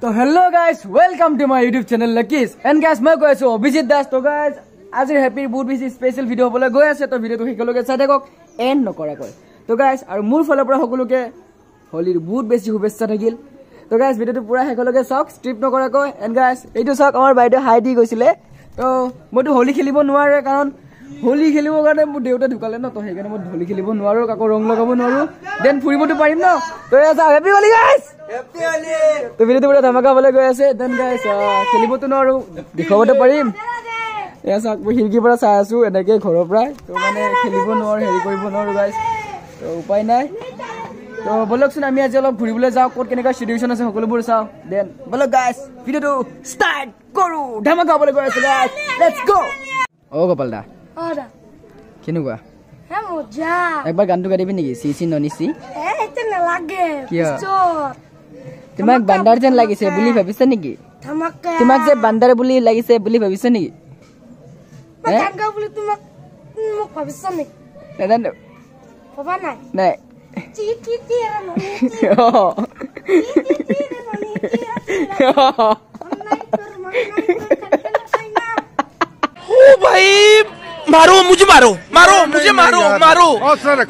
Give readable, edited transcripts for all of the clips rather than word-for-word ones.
So hello guys, welcome to my YouTube channel Lucky's. And guys, मैं कोई ऐसे अभिजीत दास तो guys आज ये हैप्पी बहुत बिजी स्पेशल वीडियो बोले गया से तो वीडियो तो हिकलो के साथ देखो एंड न करा कोई तो guys और मूल फॉलो पर हकलो के होली बहुत बेसी शुभेच्छा থাকিল तो guys वीडियो तो पूरा हिकलो के सक स्ट्रिप न करा कोई and guys এইটো সক আমাৰ বাইদেউ হাই দি গৈছিলে তো মইতো হোলি খেলিব নোৱাৰে কাৰণ होली खेलिबो কাৰণে মোৰ দেউতা ঢুকালে ন তো হেকাৰণে মই হোলি খেলিব নোৱাৰো কাকো ৰং লগাব নোৱাৰো দেন ফুৰিবটো পাৰিম ন তো এসা happy Holi guys happy Holi তো ভিডিওটো পুৰা ধমাকা বলে গৈ আছে দেন গাইস খেলিবটো নোৱাৰো দেখাবটো পাৰিম এসা মই হিৰকি পৰা চাই আছো এনেকে ঘৰৰ পৰা তো মানে খেলিব নোৱাৰো হেৰি কৰিব নোৱাৰো গাইস তো উপায় নাই তো বলকচোন আমি আজি অলপ ঘুৰিবলৈ যাও কোট কেনেকা সিচুৱেচন আছে সকলোবোৰ চাও দেন বলক গাইস ভিডিওটো ষ্টাৰ্ট কৰো ধমাকা বলে গৈ আছে গাইস লেটস গো ও গোপাল দা Ada. Kenuga? Ha moja. Ekbar gantu gadibi niki? Sisi nonisi? Itu na lage. Kya? Timak bandar jan lagi se buli bhabisa niki? Thamak. Timak se bandar buli lagi se buli bhabisa niki? Bandar buli timak muk bhabisa niki? Nadan. Papa nai. Nai. Ci noni. Oh. Ci noni. Oh भाई मारो मुझे मारो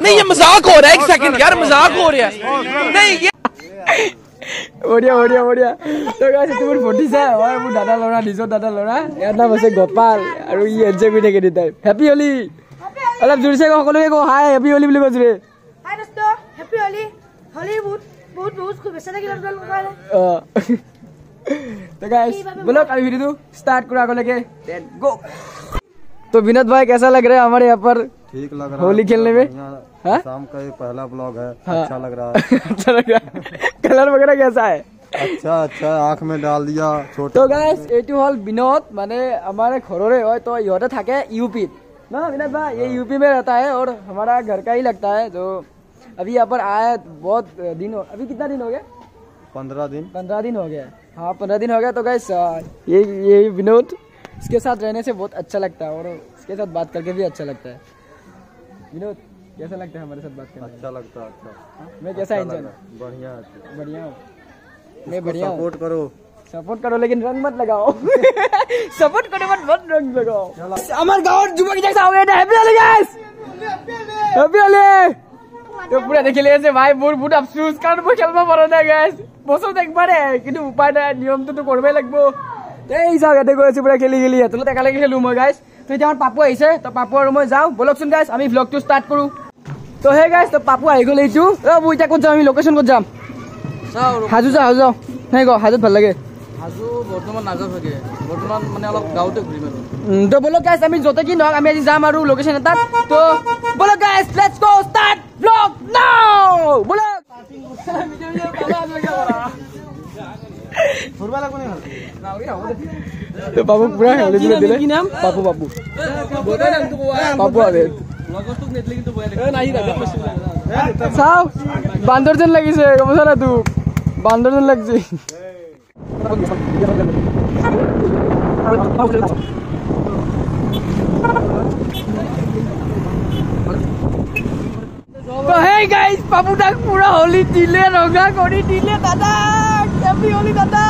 नहीं ये मजाक हो रहा है एक सेकंड यार मजाक हो रहा है नहीं ये ओडिया तो गाइस तुम फोटो से और वो दादा लड़ा निजो दादा लड़ा यार नाम আছে গোপাল আৰু ই এনজয় কৰি থাকে দিতাই হ্যাপি হোলি অলপ জোৰছে সকলোকে কো হাই হ্যাপি হোলি বুলি কৈছে হাই দোস্ত হ্যাপি হোলি হোলি বহুত খুব বেছা লাগিল আপোনালোকৰ तो गाइस बोलो अभी वीडियो स्टार्ट करो आगे लेके देन गो तो विनोद भाई कैसा लग रहा है हमारे यहाँ पर ठीक लग रहा है होली खेलने में शाम का ये पहला ब्लॉग है अच्छा लग रहा है अच्छा लग रहा है कलर वगैरह कैसा है अच्छा आँख में डाल दिया छोटा तो गाइस एटू हल विनोद माने हमारे घरोरे होय तो इहते থাকে यूपी ना विनोद भाई ये यूपी में रहता है और हमारा घर का ही लगता है जो अभी यहाँ पर आया बहुत दिन अभी कितना दिन हो गया 15 दिन हो गया हाँ 15 दिन हो गया तो गाइस ये विनोद इसके साथ रहने से बहुत अच्छा लगता है और इसके साथ बात करके भी अच्छा लगता है विनोद कैसा लगता है हमारे साथ बात करके अच्छा लगता है अच्छा मैं कैसा इंसान बढ़िया हूँ मैं बढ़िया सपोर्ट करो लेकिन रंग मत लगाओ सपोर्ट करो मत रंग लगाओ हमारे गाँव जुबक जैसा हो गया happy Holi guys happy Holi तो पूरा देखि लेছে ভাই বহুত আফসোস কারণ মই খেলবা পারা না গাইস বছর একবারে কিন্তু উপায় নাই নিয়মটো তো করবে লাগবো এই জায়গাতে গৈছে পুরা খেলি এতলে একালগে খেলু মই গাইস তো এতিয়া আমার পাপু আইছে তো পাপু আর মই যাও বলকছুন গাইস আমি ব্লগটো স্টার্ট করু তো হে গাইস তো পাপু আই গলে এইটো মই এটা কোন যাম আমি লোকেশন কোন যাম হাজু যাও নাই গো হাজুত ভাল লাগে হাজু বর্তমান নাযাও থাকে বর্তমান মানে অলপ গাওতে ঘুরি মাৰো তো বলো গাইস আমি যতে কি নক আমি আজি যাম আৰু লোকেশন এটা তো বলো guys let's go start blog নাও বলো ফুরবা লাগবো না তো বাবু পুরা হেলে দিলে কি নাম বাবু বড় নাম তো বাবু আবে লগটো নেটলে কিন্তু বয়া লাগে নাই দাদা চাও বান্দরজন লাগিছে কমছা না তু বান্দরজন লাগছে तो हे गाइस बाबू तक पूरा होली दिले रंगा करी दिले दादा हैप्पी होली दादा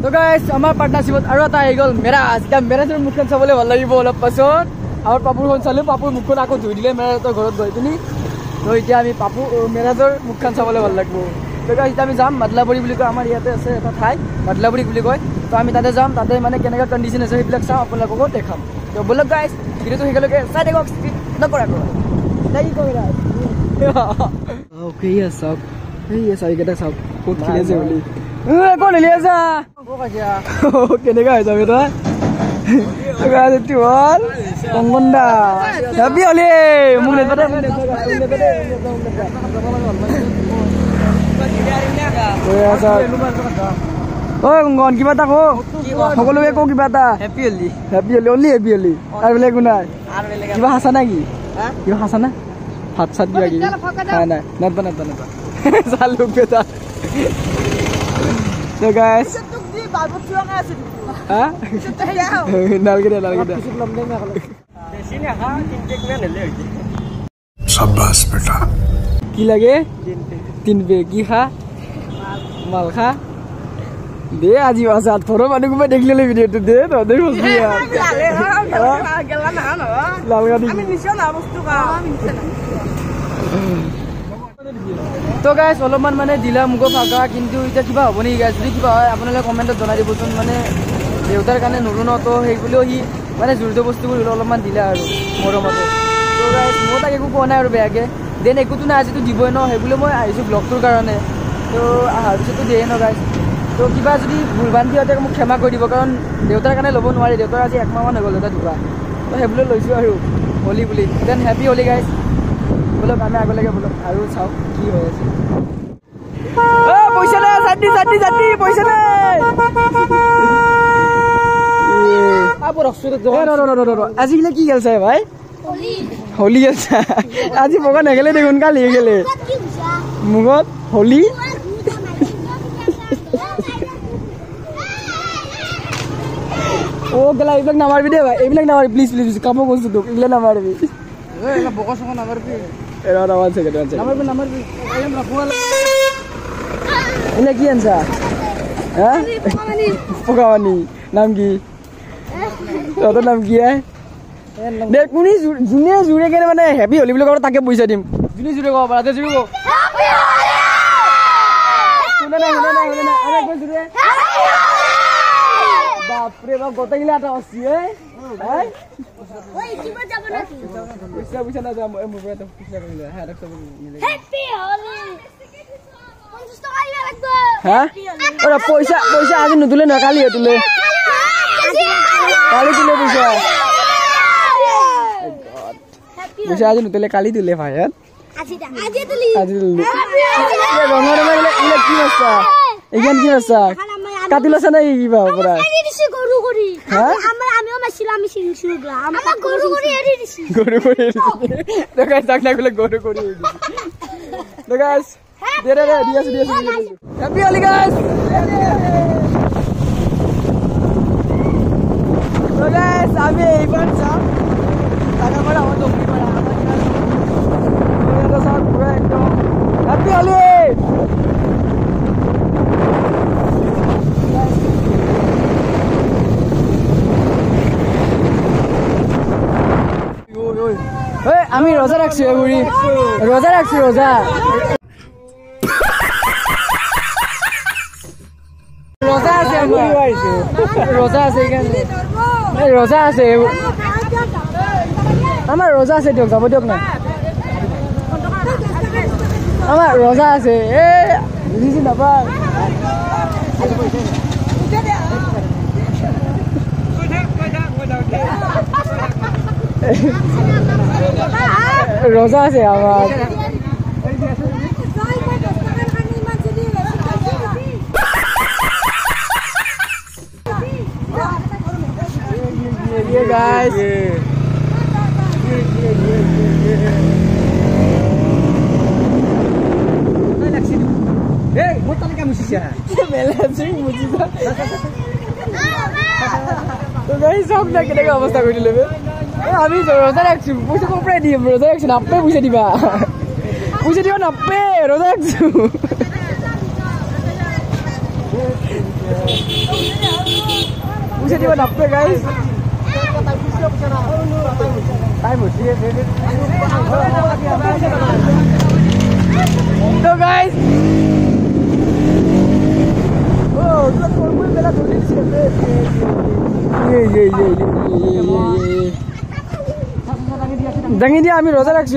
तो गाइस আমাৰ পাৰ্টনাৰশ্বিপত আৰু এটা আহি গল মেৰা মেৰা মুখখন চাবলৈ ভাল লাগিব অলপ পাছত আমাৰ পাপুৰখন চালো পাপুৰ মুখখন আকৌ ধুই দিলে মেৰা তো ঘৰত গৈ পিনি তো এতিয়া আমি পাপু মেৰাজৰ মুখখন চাবলৈ ভাল লাগিব তো গাইস আমি যাম মদলাবুৰি বুলি কয় আমাৰ ইয়াতে আছে এটা ঠাই মদলাবুৰি বুলি কয় তো আমি তাতে যাম তাতে মানে কেনেকা কন্ডিশন আছে সেইবিলাক চাওঁ আপোনালোকক দেখাম তো বলক গাইস ভিডিওটো হেকলকে চাই দেখক স্কিপ নকৰা নাই কইৰা ওকে ইয়েস এই সাই কেটা সব খুব খেলেছে বলি কোন লিয়েছা কেনেকা হৈ যাবে তই গাইস এটি বল কংগন্দা হ্যাপি হোলি মোক নেপাতে ঐ গন কিবা এটা কো সকলোকে কো কিবা এটা happy Holi only happy Holi আর বেলেগ নাই কিবা হাসা নাকি কিবা হাসা না হাত সাত কিবা কি নাই নতবা চালু বেটা তো গাইস বাবু চুয়া আছে হ্যাঁ নালগে शाबाश बेटा কি লাগে 3 पे কি খা মাল খা দে আজি আসাত ফটো মানুহ মই দেখ ললে ভিডিওটো দে তোদের হসবি यार লাল গাড়ি আমি নিছো না বস্তু কা তো গাইস অলপমান মানে দিলা মুগো ফাকা কিন্তু এটা কিবা হ'ব নি গাইস যদি কিবা হয় আপোনালোকে কমেন্টত জনাই দিবচোন মানে দেউতাৰ কাৰণে নৰু ন তো সেই বুলিও হি মানে জুৰিত বস্তুবোৰ অলপমান দিলা আৰু মৰমতে তো গাইস মই তাক একো কোৱা নাই আৰু বেয়াকে দেন একোটো না আজিটো দিবই ন সেই বুলি মই আহিছো ব্লগটোৰ কাৰণে তো আহাৰ পিছতো দিয়ে ন গাইস তো কিবা যদি ভুলবান্ধি হতে মোক ক্ষমা কৰি দিব কাৰণ দেউতাৰ কাৰণে ল'ব নোৱাৰি দেউতাৰ আজি একমাহ মান হৈ গ'ল দেউতা ঢুকা তো সেই বুলি লৈছো আৰু হোলি বুলি দেন হেপী হোলি গাইস বলক আমি আগলৈকে বলক আৰু চাও কি হৈ আছে পইচা নাই চাটি পইচা নাই আজিকালি কি খেলছে ভাই হোলি খেলছা আজি বগা নেখেলে দেখোন কালি খেলে মুখত হোলি ও গেলা এইবিলাক নামাৰবি দে ভাই এইবিলাক নামাৰবি প্লিজ কাম কৰিছো তোক এইবিলাক নামাৰবি বগা চগা নামাৰবি এৰা নামাৰ সেকেন্ড নামাৰবি এনে কি আনছা হ্যাঁ পকাৱানি নাম কি তোৰ নাম কি দে কোনি জুনে জুৰে কেনে মানে হেপী হোলি বুলি কওঁ তাকে পইচা দিম জুনে জুৰে কওঁ পাৰা জুৰে কওঁ শুনে নাই আৰে কই জুৰে বাপরে বাপ গোটাইলা এটা আছে হ্যাঁ ওই কিবা যাব নাকি পয়সা না যাম মোবাইল তো পয়সা কইলা হ্যাঁ রাখতে মিলে হ্যাপি হোলি 50 টাকা ইয়া লাগবে হ্যাঁ ওরা পয়সা আজ নতুলে না কালি তুলে কালি তুলে পয়সা পয়সা আজ নতুলে কালি তুলে ভাই হ্যাঁ আজি তুলি রঙা ইলা কি আছে এখান কি আছে কাটিলা আছে নাই কিবা পড়া গরু করি আমিও মাছিলাম আমি সিংসুর গ্রাম আমার গরু করি এরি দিছি তো গাইস দেখনা গুলো গরু করি তো গাইস দে দিয়েছি হ্যাপি হোলি গাইস তো গাইস আমি এইবার সব টাকা পড়া আমার দোকানে পড়া আমার সব পুরো একদম হ্যাপি হোলি আমি রোজা রাখছি বুড়ি রোজা রাখছি রোজা আছে রোজা আছে রোজা আছে আমার রোজা আছে দিয়ক যাব দিয়ক না আমার রোজা আছে এ বুঝিছি নাপায় রোজা আছে আমার guys hey botal kamu sisa melazing mujisa তো গাইস সব দেখে দেখে অবস্থা করে দিলে আমি রোজা রাখছি পয়সা কোপরে দিয়ে রোজা রাখছি না আপনি পয়সা দিবা না আপনি রোজা রাখছি পয়সা দিবা না আপনি গাইস টাইম হচ্ছে তো গাইস ও তো কোন বেলা ধরে দিছে দাঙ্গি দিয়া আমি রোজা রাখছি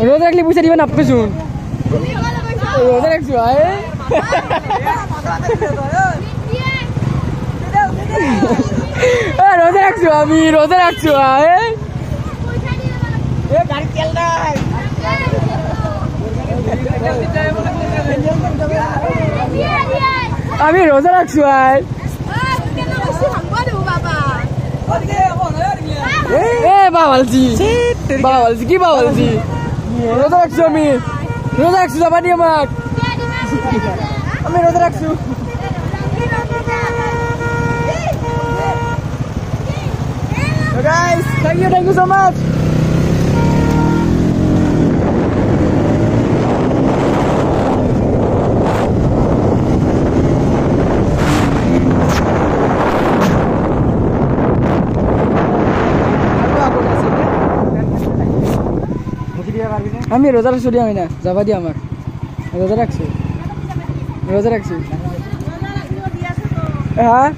রোজা রাখলে পয়সা দিবেন আপনি শুন রোজা রাখছি আয় রোজা রাখছি আমি রোজা রাখছি আয় গাড়ি তেল নাই আমি রোজা রাখছি আয় বাবালজি কি বাবালজি রোজা রাখছি আমি রোজা রাখছি যাবা নি আমাক আমি রোজা রাখছি So guys, thank you so much. আমি রোজা রাখছি আমি না যাবা দি আমাক রোজা রাখছি হ্যাঁ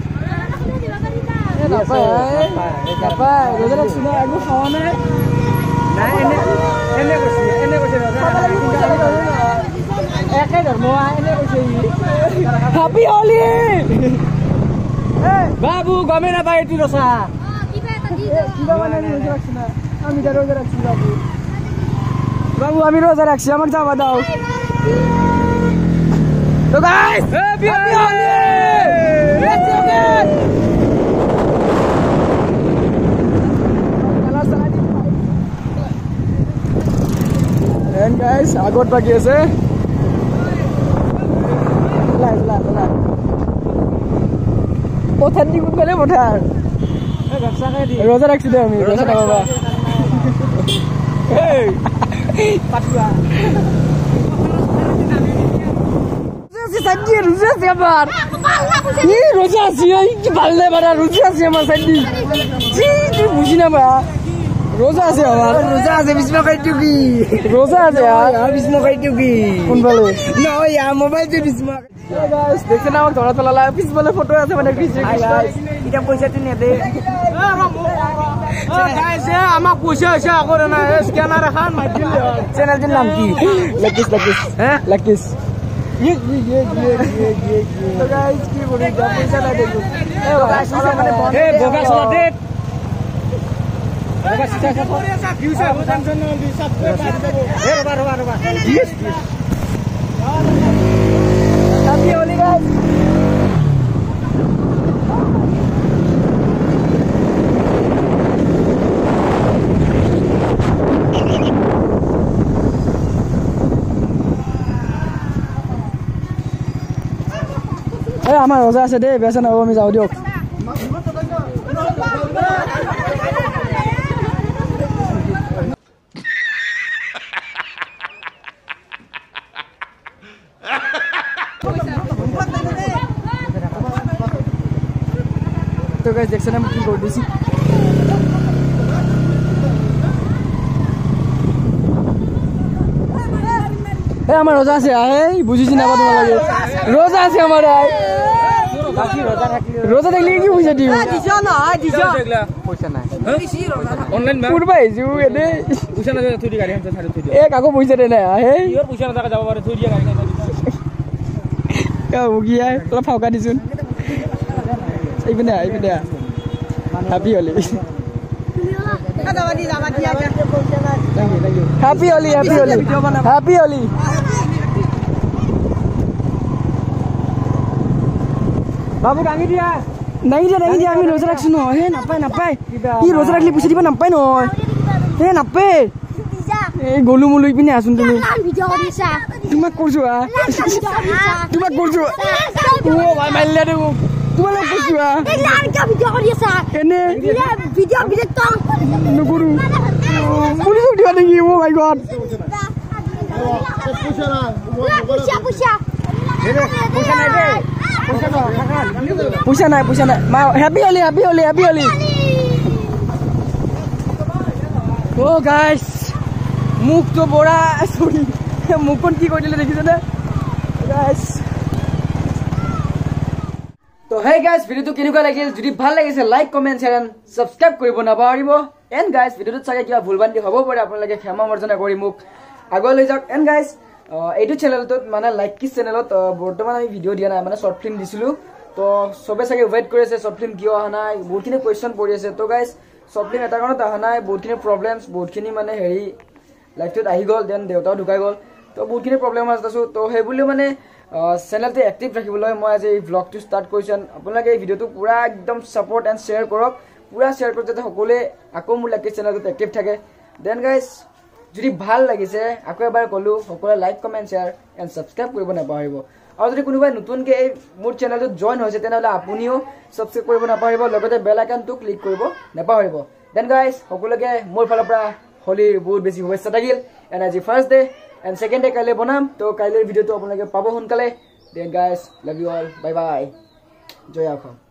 রোজা রাখছি না একদম খাওয়া নাই একে ধর্ম এনে কৈছে হ্যাপি হোলি বাবু গমে না পাই তুই রসা আমি রোজা রাখছি বাবু আমি রোজা রাখছি আমার যাওয়া দাও তো guys happy Holi let's go and guys আগত বাকি আছে লা পথার দি গলে পথার রোজা রাখছি দে আমি রোজা না বাবা এই পাটুয়া সাইডি রোজা আছে আমার এই রোজা আছে কি ভাললে বাড়া রোজা আছে আমার সাইডি জি তুই বুঝি না বা রোজা আছে আমার রোজা আছে বিস্মা খাইতু কি রোজা আছে আর বিস্মা খাইতু কি কোন বলে না ইয়া মোবাইল তে বিস্মা গাইস দেখছেন না আমার ধরা তোলা পিস বলে ফটো আছে মানে পিছে এটা পয়সা তে নে দে গাইস আমাক পয়সা আছে করে না স্ক্যানার খান মাই দিলে চ্যানেলের নাম কি লাকিস হ্যাঁ লাকিস ये तो गाइस की बोली जब पैसा ला दे तो गाइस মানে বন্ধ এ বোকা চলা দে বোকা সিটা সব পয়সা ভিউজ এ টেনশন না দি সব এ রবা यस हैप्पी होली गाइस আমার রোজা আছে দে বেসা না আমি যাও দিওক তো গাইস দেখছেন আমি কি করে দিছি এ আমার রোজা আছে এই বুঝিছি না তোমার লাগে রোজা আছে আমার রোজা দেখলে কি পয়সা দিও দিছো না দিছো দেখলা পয়সা নাই অনলাইন মা পুরবা ইজু এনে পয়সা না থুই দি গাড়ি হাতে ছাড়ি থুই এ কাকো পয়সা দে না হে ইওর পয়সা না টাকা যাব পারে থুই দি গাড়ি না কা উগিয়া তোলা ফাওকা দিছুন এইবনে happy Holi happy Holi happy Holi বাবু গাঙি দিয়া নাই দিয়া আমি রোজা রাখছি ন হে নাপায় ই রোজা রাখলি পুছি দিবা নাপায় ন হে নাপে এই গলু মুলুই পিনে আসুন তুমি তোমাক করছো ও ভাই মাইলা দেবো তোমালে করছো এনে ভিডিও তো নকরু পুলিশ দিবা নাকি ও মাই গড পয়সা নাই মা হ্যাপি হোলি ও গাইস মুখ তো বড়া সরি মুখখন কি কইলে দেখিছে না গাইস তো হে গাইস ভিডিওটো কেনেকুৱা লাগিল যদি ভাল লাগিছে like comment share and subscribe কৰিব নাপাহৰিব এন্ড গাইস ভিডিওটো চাগে কিবা ভুলবান্তি হ'ব পাৰে আপোনালোকে ক্ষমা মাৰ্জনা কৰি মোক আগলৈ যাওক এন্ড গাইস এইটো চ্যানেলটো মানে লাইক কিছ চ্যানেলত বৰ্তমান আমি ভিডিও দিয়া নাই মানে শৰ্ট ফিল্ম দিছিলো তো সবে চাগে ওয়েট কৰি আছে শৰ্ট ফিল্ম কিয় অহা নাই বহুতখিনি কোৱেশ্চন পৰি আছে তো গাইস শৰ্ট ফিল্ম এটা কাৰণত অহা নাই বহুতখিনি প্ৰবলেমছ বহুতখিনি মানে হেৰি লাইফটোত আহি গ'ল দেন দেউতাও ঢুকাই গ'ল তো বহুতখিনি প্ৰবলেম আছে তো সেইবুলি মানে চ্যানেলটো এক্টিভ ৰাখিবলৈ মই আজি এই ব্লগটো ষ্টাৰ্ট কৰিছোঁ আপোনালোকে এই ভিডিওটো পুৰা একদম সাপোৰ্ট এণ্ড শ্বেয়াৰ কৰক পুৰা শ্বেয়াৰ কৰক যাতে সকলোৱে আকৌ মোৰ লাকি চ্যানেলটো এক্টিভ থাকে দেন গাইস যদি ভাল লাগিছে আকৌ এবাৰ কলো সকলোৱে like comment share and subscribe কৰিব নাপাহৰিব আৰু যদি কোনোবাই নতুনকৈ এই মোৰ চ্যানেলটোত জয়েন হৈছে তেনেহ'লে আপুনিও সাবস্ক্ৰাইব কৰিব নাপাহৰিব লগতে বেল আইকনটো ক্লিক কৰিব নাপাহৰিব দেন গাইজ সকলোকে মোৰ ফালৰ পৰা হোলীৰ বহুত বেছি শুভেচ্ছা থাকিল এণ্ড আজি first day and second day কাইলৈ বনাম তো কাইলৈৰ ভিডিঅ'টো আপোনালোকে পাব সোনকালে then guys love you all bye bye জয় অসম